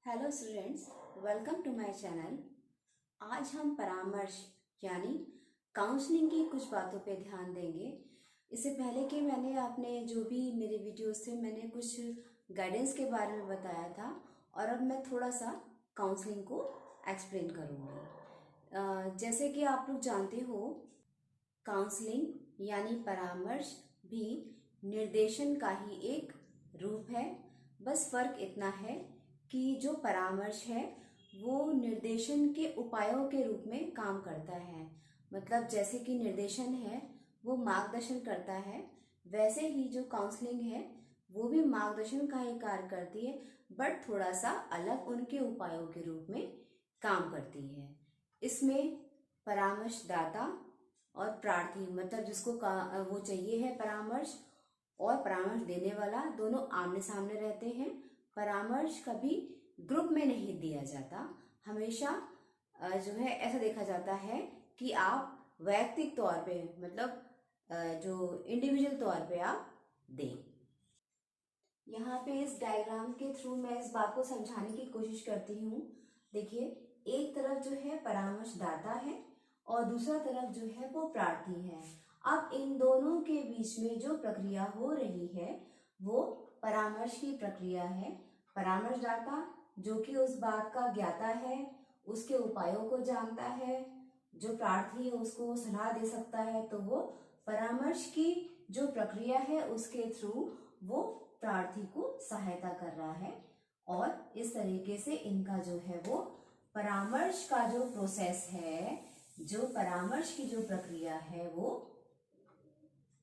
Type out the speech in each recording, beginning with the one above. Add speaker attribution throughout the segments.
Speaker 1: Hello students, welcome to my channel. आज हम परामर्श यानी काउंसलिंग की कुछ बातों पे ध्यान देंगे। इससे पहले कि मैंने आपने जो भी मेरे वीडियोस थे मैंने कुछ गाइडेंस के बारे में बताया था और अब मैं थोड़ा सा काउंसलिंग को एक्सप्लेन करूँगी। जैसे कि आप लोग जानते हो, काउंसलिंग यानी परामर्श भी निर्देशन का ही एक रूप है। बस फर्क इतना है कि जो परामर्श है वो निर्देशन के उपायों के रूप में काम करता है। मतलब जैसे कि निर्देशन है वो मार्गदर्शन करता है, वैसे ही जो काउंसलिंग है वो भी मार्गदर्शन का ही कार्य करती है, बट थोड़ा सा अलग उनके उपायों के रूप में काम करती है। इसमें परामर्शदाता और प्रार्थी, मतलब जिसको वो चाहिए है परामर्श, और परामर्श देने वाला दोनों आमने सामने रहते हैं। परामर्श कभी ग्रुप में नहीं दिया जाता, हमेशा जो है ऐसा देखा जाता है कि आप वैयक्तिक तौर पे, मतलब जो इंडिविजुअल तौर पे आप दें। यहाँ पे इस डायग्राम के थ्रू मैं इस बात को समझाने की कोशिश करती हूँ। देखिए, एक तरफ जो है परामर्शदाता है और दूसरा तरफ जो है वो प्रार्थी है। अब इन दोनों के बीच में जो प्रक्रिया हो रही है वो परामर्श की प्रक्रिया है। परामर्शदाता जो कि उस बात का ज्ञाता है, उसके उपायों को जानता है, जो प्रार्थी है उसको सलाह दे सकता है, तो वो परामर्श की जो प्रक्रिया है उसके थ्रू वो प्रार्थी को सहायता कर रहा है। और इस तरीके से इनका जो है वो परामर्श का जो प्रोसेस है, जो परामर्श की जो प्रक्रिया है वो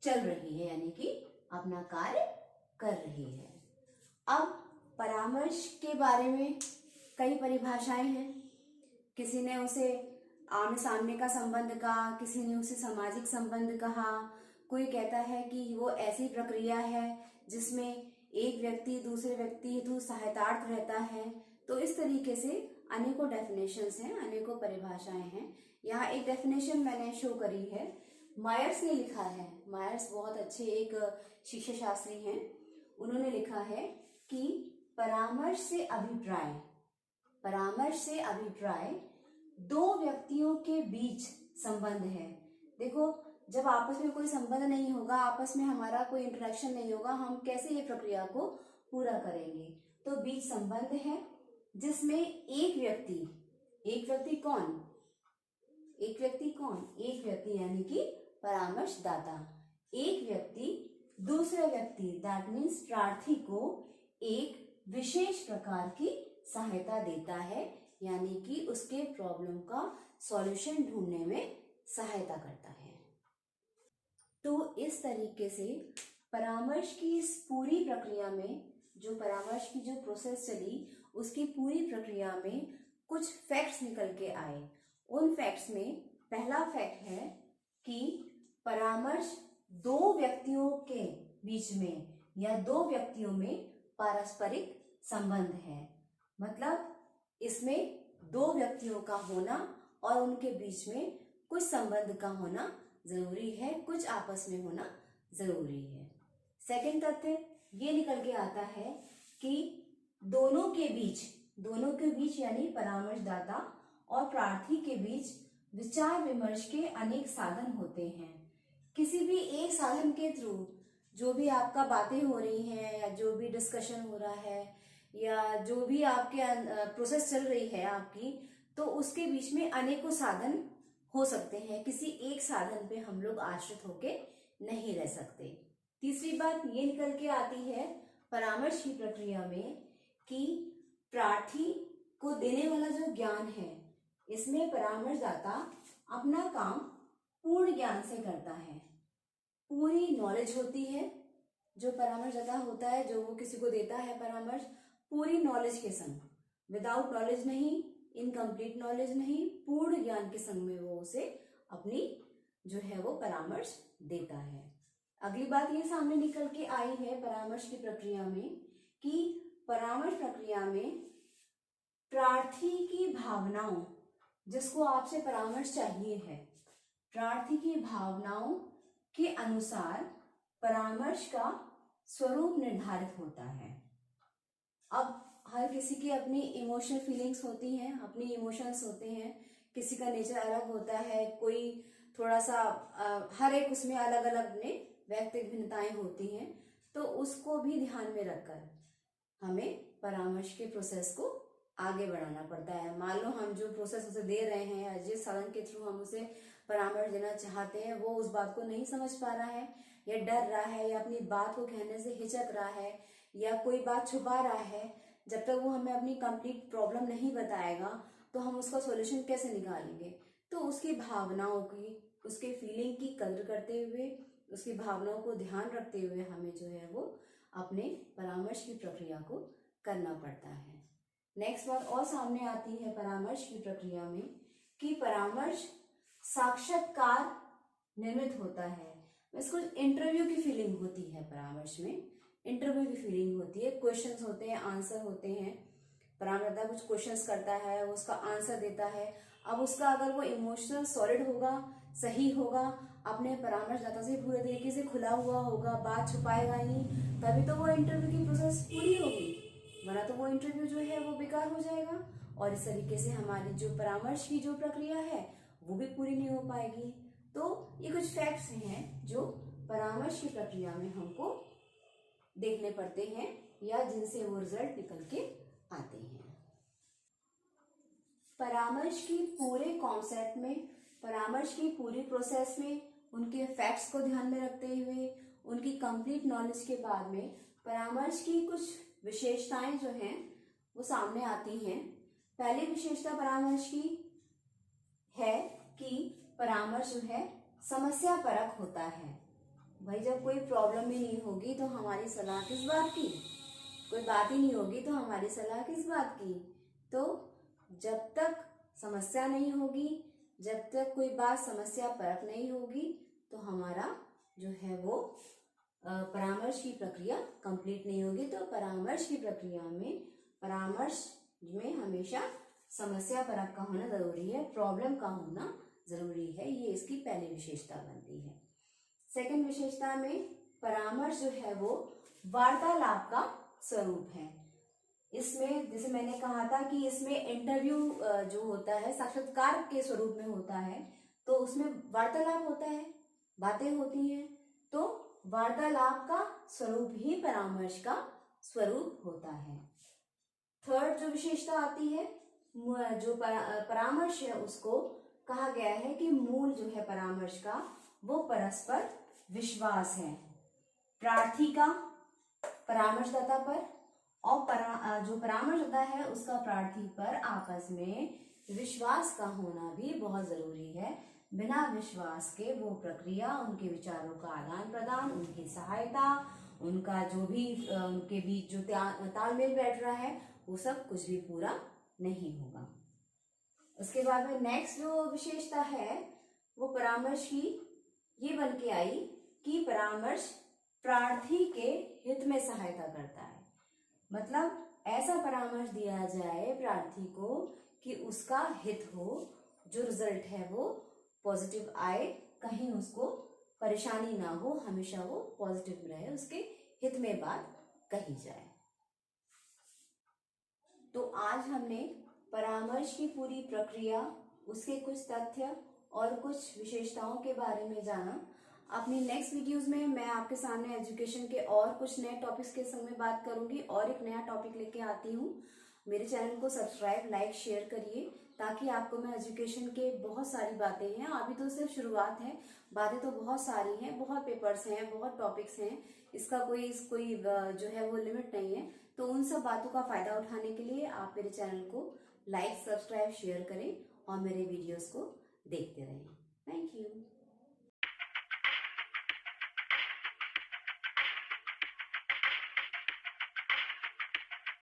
Speaker 1: चल रही है, यानी कि अपना कार्य कर रही है। अब परामर्श के बारे में कई परिभाषाएं हैं। किसी ने उसे आमने सामने का संबंध कहा, किसी ने उसे सामाजिक संबंध कहा, कोई कहता है कि वो ऐसी प्रक्रिया है जिसमें एक व्यक्ति दूसरे व्यक्ति हेतु सहायतार्थ रहता है। तो इस तरीके से अनेकों डेफिनेशंस हैं, अनेकों परिभाषाएं हैं। यहाँ एक डेफिनेशन मैंने शो करी है, मायर्स ने लिखा है। मायर्स बहुत अच्छे एक शिक्षा शास्त्री हैं। उन्होंने लिखा है कि परामर्श से अभिप्राय दो व्यक्तियों के बीच संबंध है। देखो, जब आपस में कोई संबंध नहीं होगा, आपस में हमारा कोई इंटरेक्शन नहीं होगा, हम कैसे ये प्रक्रिया को पूरा करेंगे? तो बीच संबंध है जिसमें एक व्यक्ति यानी कि परामर्शदाता, एक व्यक्ति दूसरे व्यक्ति दैट मीन्स प्रार्थी को एक विशेष प्रकार की सहायता देता है, यानी कि उसके प्रॉब्लम का सॉल्यूशन ढूंढने में सहायता करता है। तो इस तरीके से परामर्श की इस पूरी प्रक्रिया में, जो परामर्श की जो प्रोसेस चली उसकी पूरी प्रक्रिया में कुछ फैक्ट्स निकल के आए। उन फैक्ट्स में पहला फैक्ट है कि परामर्श दो व्यक्तियों के बीच में या दो व्यक्तियों में पारस्परिक संबंध है। मतलब इसमें दो व्यक्तियों का होना और उनके बीच में कुछ संबंध का होना जरूरी है, कुछ आपस में होना जरूरी है। सेकंड तथ्य ये निकल के आता है कि दोनों के बीच यानी परामर्शदाता और प्रार्थी के बीच विचार विमर्श के अनेक साधन होते हैं। किसी भी एक साधन के थ्रू जो भी आपका बातें हो रही हैं या जो भी डिस्कशन हो रहा है या जो भी आपके प्रोसेस चल रही है आपकी, तो उसके बीच में अनेकों साधन हो सकते हैं। किसी एक साधन पे हम लोग आश्रित होके नहीं रह सकते। तीसरी बात ये निकल के आती है परामर्श की प्रक्रिया में कि प्रार्थी को देने वाला जो ज्ञान है, इसमें परामर्शदाता अपना काम पूर्ण ज्ञान से करता है। पूरी नॉलेज होती है जो परामर्शदाता होता है, जो वो किसी को देता है परामर्श, पूरी नॉलेज के संग, विदाउट नॉलेज नहीं, इनकम्प्लीट नॉलेज नहीं, पूर्ण ज्ञान के संग में वो उसे अपनी जो है वो परामर्श देता है। अगली बात ये सामने निकल के आई है परामर्श की प्रक्रिया में कि परामर्श प्रक्रिया में प्रार्थी की भावनाओं, जिसको आपसे परामर्श चाहिए है, प्रार्थी की भावनाओं के अनुसार परामर्श का स्वरूप निर्धारित होता है। अब हर किसी की अपनी इमोशनल फीलिंग्स होती हैं, अपनी इमोशंस होते हैं। किसी का नेचर अलग होता है, कोई थोड़ा सा हर एक उसमें अलग अलग अपने व्यक्तिगत भिन्नताएं होती हैं। तो उसको भी ध्यान में रखकर हमें परामर्श के प्रोसेस को आगे बढ़ाना पड़ता है। मान लो हम जो प्रोसेस उसे दे रहे हैं या जिस साधन के थ्रू हम उसे परामर्श देना चाहते हैं, वो उस बात को नहीं समझ पा रहा है, या डर रहा है, या अपनी बात को कहने से हिचक रहा है, या कोई बात छुपा रहा है, जब तक वो हमें अपनी कंप्लीट प्रॉब्लम नहीं बताएगा तो हम उसका सॉल्यूशन कैसे निकालेंगे। तो उसकी भावनाओं की, उसके फीलिंग की कदर करते हुए, उसकी भावनाओं को ध्यान रखते हुए हमें जो है वो अपने परामर्श की प्रक्रिया को करना पड़ता है। नेक्स्ट बात और सामने आती है परामर्श की प्रक्रिया में कि परामर्श साक्षात्कार निर्मित होता है। इसको इंटरव्यू की फीलिंग होती है। परामर्श में इंटरव्यू की फीलिंग होती है, क्वेश्चंस होते हैं, आंसर होते हैं। परामर्शदाता कुछ क्वेश्चंस करता है, वो उसका आंसर देता है। अब उसका अगर वो इमोशनल सॉलिड होगा, सही होगा, अपने परामर्शदाता से पूरे तरीके से खुला हुआ होगा, बात छुपाएगा नहीं, तभी तो वो इंटरव्यू की प्रोसेस पूरी होगी, वरना तो वो इंटरव्यू जो है वो बेकार हो जाएगा। और इस तरीके से हमारी जो परामर्श की जो प्रक्रिया है वो भी पूरी नहीं हो पाएगी। तो ये कुछ फैक्ट्स हैं जो परामर्श की प्रक्रिया में हमको देखने पड़ते हैं या जिनसे वो रिजल्ट निकल के आते हैं। परामर्श की पूरे कॉन्सेप्ट में, परामर्श की पूरी प्रोसेस में उनके फैक्ट्स को ध्यान में रखते हुए, उनकी कंप्लीट नॉलेज के बाद में परामर्श की कुछ विशेषताएं जो हैं वो सामने आती हैं। पहली विशेषता परामर्श की है कि परामर्श जो है समस्या परक होता है। भाई जब कोई प्रॉब्लम ही नहीं होगी तो हमारी सलाह किस बात की, कोई बात ही नहीं होगी तो हमारी सलाह किस बात की। तो जब तक समस्या नहीं होगी, जब तक कोई बात समस्या परक नहीं होगी, तो हमारा जो है वो परामर्श की प्रक्रिया कंप्लीट नहीं होगी। तो परामर्श की प्रक्रिया में, परामर्श में हमेशा समस्या परक का होना जरूरी है, प्रॉब्लम का होना जरूरी है। ये इसकी पहली विशेषता बनती है। सेकंड विशेषता में परामर्श जो है वो वार्तालाप का स्वरूप है। इसमें जैसे मैंने कहा था कि इसमें इंटरव्यू जो होता है साक्षात्कार के स्वरूप में होता है, तो उसमें वार्तालाप होता है, बातें होती हैं। तो वार्तालाप का स्वरूप ही परामर्श का स्वरूप होता है। थर्ड जो विशेषता आती है, जो परामर्श है उसको कहा गया है कि मूल जो है परामर्श का वो परस्पर विश्वास है। प्रार्थी का परामर्शदाता पर और जो परामर्शदाता है उसका प्रार्थी पर आपस में विश्वास का होना भी बहुत जरूरी है। बिना विश्वास के वो प्रक्रिया, उनके विचारों का आदान प्रदान, उनकी सहायता, उनका जो भी उनके बीच जो तालमेल बैठ रहा है, वो सब कुछ भी पूरा नहीं होगा। उसके बाद में नेक्स्ट जो विशेषता है वो परामर्श की ये बन के आई कि परामर्श प्रार्थी के हित में सहायता करता है। मतलब ऐसा परामर्श दिया जाए प्रार्थी को कि उसका हित हो, जो रिजल्ट है वो पॉजिटिव आए, कहीं उसको परेशानी ना हो, हमेशा वो पॉजिटिव रहे, उसके हित में बात कही जाए। तो आज हमने परामर्श की पूरी प्रक्रिया, उसके कुछ तथ्य और कुछ विशेषताओं के बारे में जाना। अपनी नेक्स्ट वीडियोस में मैं आपके सामने एजुकेशन के और कुछ नए टॉपिक्स के संग में बात करूंगी और एक नया टॉपिक लेके आती हूँ। मेरे चैनल को सब्सक्राइब, लाइक, शेयर करिए ताकि आपको मैं एजुकेशन के बहुत सारी बातें हैं, अभी तो सिर्फ शुरुआत है, बातें तो बहुत सारी हैं, बहुत पेपर्स हैं, बहुत टॉपिक्स हैं, इसका कोई जो है वो लिमिट नहीं है। तो उन सब बातों का फायदा उठाने के लिए आप मेरे चैनल को लाइक, सब्सक्राइब, शेयर करें और मेरे वीडियोस को देखते रहें। Thank you.